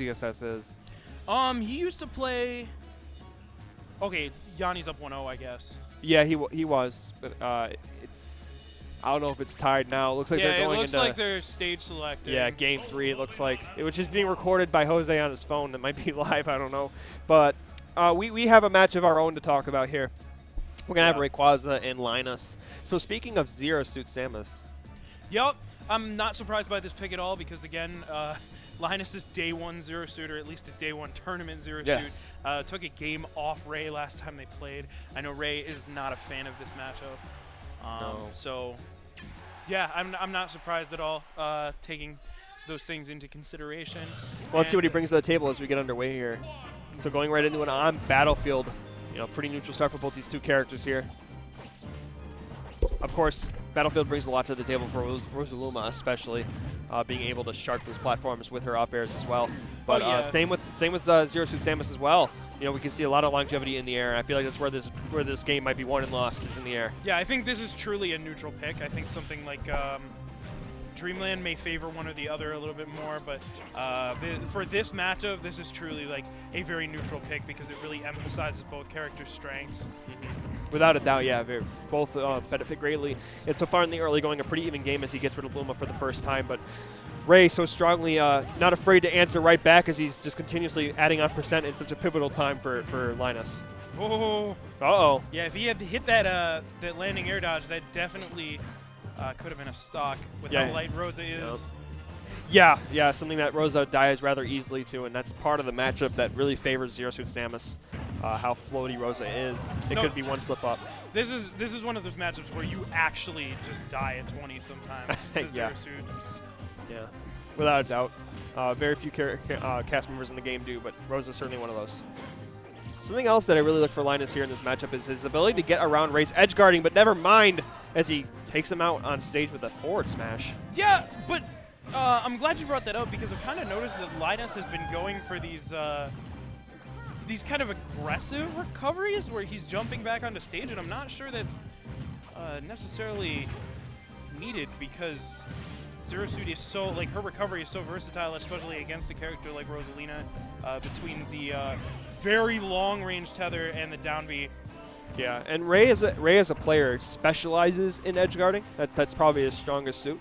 CSS is? He used to play. Okay, Yanni's up 1-0, I guess. Yeah, he was, but it's. I don't know if it's tied now. It looks like they're going into. Yeah, it looks like they're stage selected. Yeah, game 3. It looks like which is being recorded by Jose on his phone. That might be live. I don't know, but we have a match of our own to talk about here. We're gonna have Rayquaza and Linus. So speaking of Zero Suit Samus. Yep, I'm not surprised by this pick at all because again, Linus is day 1 Zero Suit, or at least his day 1 tournament Zero Suit. Took a game off Ray last time they played. I know Ray is not a fan of this matchup. No. So, yeah, I'm not surprised at all, taking those things into consideration. Well, let's see what he brings to the table as we get underway here. So going right into an on battlefield, pretty neutral start for both these two characters here. Of course, Battlefield brings a lot to the table for RosaLuma, especially being able to shark those platforms with her up airs as well. But same with Zero Suit Samus as well. We can see a lot of longevity in the air. I feel like that's where this game might be won and lost, is in the air. Yeah, I think this is truly a neutral pick. I think something like Dreamland may favor one or the other a little bit more, but for this matchup, this is truly like a very neutral pick because it really emphasizes both characters' strengths. Without a doubt, yeah, both benefit greatly. And so far in the early going, a pretty even game as he gets rid of Luma for the first time, but Ray so strongly not afraid to answer right back as he's just continuously adding on percent in such a pivotal time for Linus. Oh. Uh-oh. Yeah, if he had hit that that landing air dodge, that definitely could have been a stock with how light Rosa is. Yep. Yeah, something that Rosa dies rather easily to, and that's part of the matchup that really favors Zero Suit Samus. How floaty Rosa is. It could be one slip up. This is one of those matchups where you actually just die at 20 sometimes to Zero Suit. Yeah, without a doubt. Very few cast members in the game do, but Rosa's certainly one of those. Something else that I really look for Linus here in this matchup is his ability to get around Ray's edge guarding, but never mind as he takes him out on stage with a forward smash. Yeah, but I'm glad you brought that up because I've kind of noticed that Linus has been going for these kind of aggressive recoveries where he's jumping back onto stage, and I'm not sure that's necessarily needed because Zero Suit is so, like, her recovery is so versatile, especially against a character like RosaLuma, between the very long-range tether and the down B. Yeah, and Ray as a player specializes in edge guarding. That's probably his strongest suit.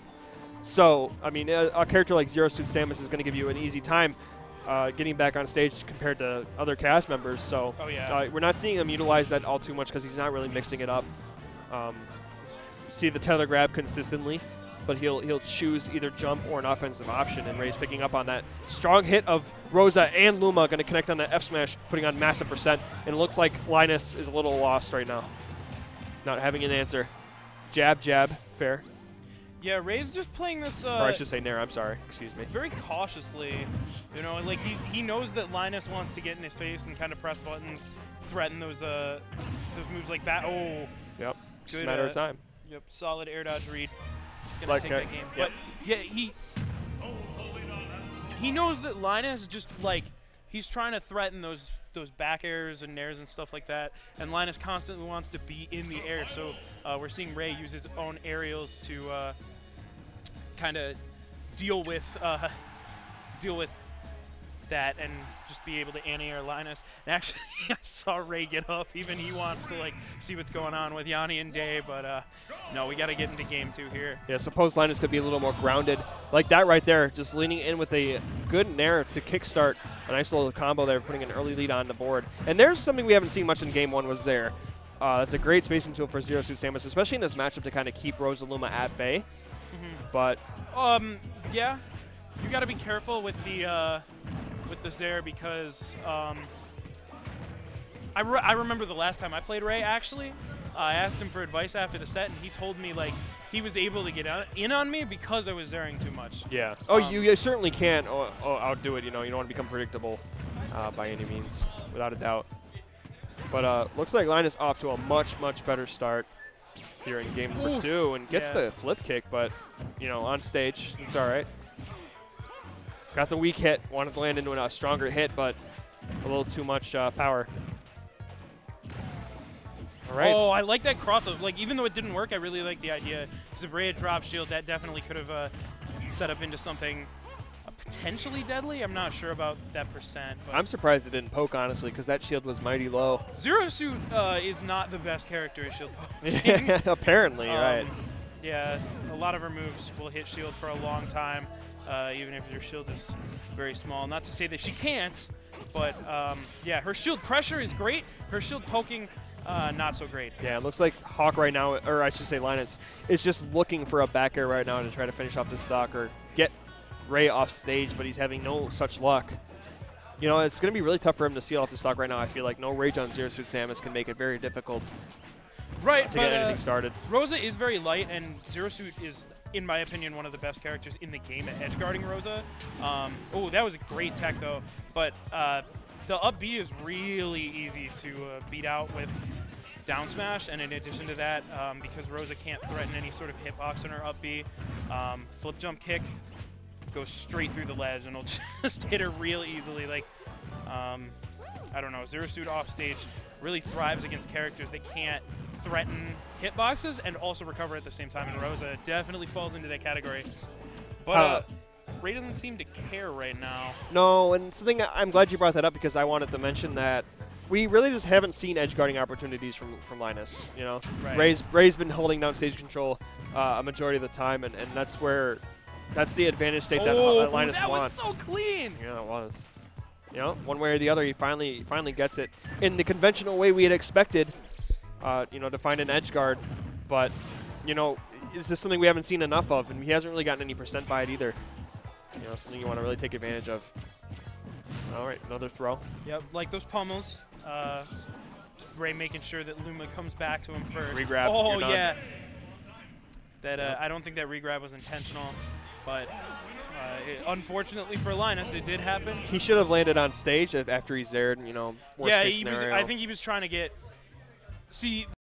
So, I mean, a character like Zero Suit Samus is going to give you an easy time getting back on stage compared to other cast members. So, we're not seeing him utilize that all too much because he's not really mixing it up. See the tether grab consistently, but he'll choose either jump or an offensive option, and Ray's picking up on that. Strong hit of Rosa and Luma, going to connect on that F smash, putting on massive percent, and it looks like Linus is a little lost right now. Not having an answer. Jab, jab, fair. Yeah, Ray's just playing this... or I should say Nair, I'm sorry, excuse me. Very cautiously. Like he knows that Linus wants to get in his face and kind of press buttons, threaten those moves like that. Oh. Yep, just a matter of time. Yep, solid air dodge read. Gonna take that game. Yep. But yeah, he knows that Linus just like he's trying to threaten those back airs and nairs and stuff like that, and Linus constantly wants to be in the air. So we're seeing Ray use his own aerials to kind of deal with that and just be able to anti-air Linus. And actually, I saw Ray get up. Even he wants to like see what's going on with Yanni and Day, but no, we got to get into game 2 here. Yeah, suppose Linus could be a little more grounded. Like that right there, just leaning in with a good nair to kickstart. A nice little combo there, putting an early lead on the board. And there's something we haven't seen much in game 1 was there. That's a great spacing tool for Zero Suit Samus, especially in this matchup to kind of keep RosaLuma at bay. But yeah, you got to be careful with the Zaire because I remember the last time I played Ray, actually. I asked him for advice after the set, and he told me like he was able to get in on me because I was Zairing too much. Yeah. Oh, you certainly can outdo it. You don't want to become predictable by any means, without a doubt. But looks like Linus off to a much better start here in game number 2 and gets the flip kick, but on stage it's all right. Got the weak hit, wanted to land into a stronger hit, but a little too much power. All right. Oh, I like that crossover. Like, even though it didn't work, I really like the idea. Because if Ray had drop shield, that definitely could have set up into something potentially deadly. I'm not sure about that percent. But I'm surprised it didn't poke, honestly, because that shield was mighty low. Zero Suit is not the best character in shield poking. Apparently, right. Yeah, a lot of her moves will hit shield for a long time, even if your shield is very small. Not to say that she can't, but yeah, her shield pressure is great. Her shield poking, not so great. Yeah, it looks like Hawk right now, or I should say Linus, is just looking for a back air right now to try to finish off this stock or get Ray off stage, but he's having no such luck. You know, it's going to be really tough for him to seal off the stock right now. I feel like no rage on Zero Suit Samus can make it very difficult to get anything started. Rosa is very light, and Zero Suit is, in my opinion, one of the best characters in the game at edgeguarding Rosa. Oh, that was a great tech, though. But the up B is really easy to beat out with down smash, and in addition to that, because Rosa can't threaten any sort of hitbox on her up B, flip jump kick goes straight through the ledge, and it'll just hit her real easily. Like, I don't know, Zero Suit off stage really thrives against characters that can't threaten hitboxes and also recover at the same time, and Rosa definitely falls into that category. But Ray doesn't seem to care right now. No, and something I'm glad you brought that up, because I wanted to mention that we really just haven't seen edge guarding opportunities from Linus. You know, right. Ray's been holding down stage control a majority of the time, and that's the advantage state that Linus wants. That was so clean. Yeah, it was. You know, one way or the other, he finally gets it in the conventional way we had expected. You know, to find an edge guard, but you know, is this something we haven't seen enough of, and he hasn't really gotten any percent by it either. You know, something you want to really take advantage of. All right, another throw. Yep, like those pummels. Ray making sure that Luma comes back to him first. Regrab. Oh yeah. That I don't think that regrab was intentional, but unfortunately for Linus, it did happen. He should have landed on stage after he's there. You know, worst case scenario. I think he was trying to get. See,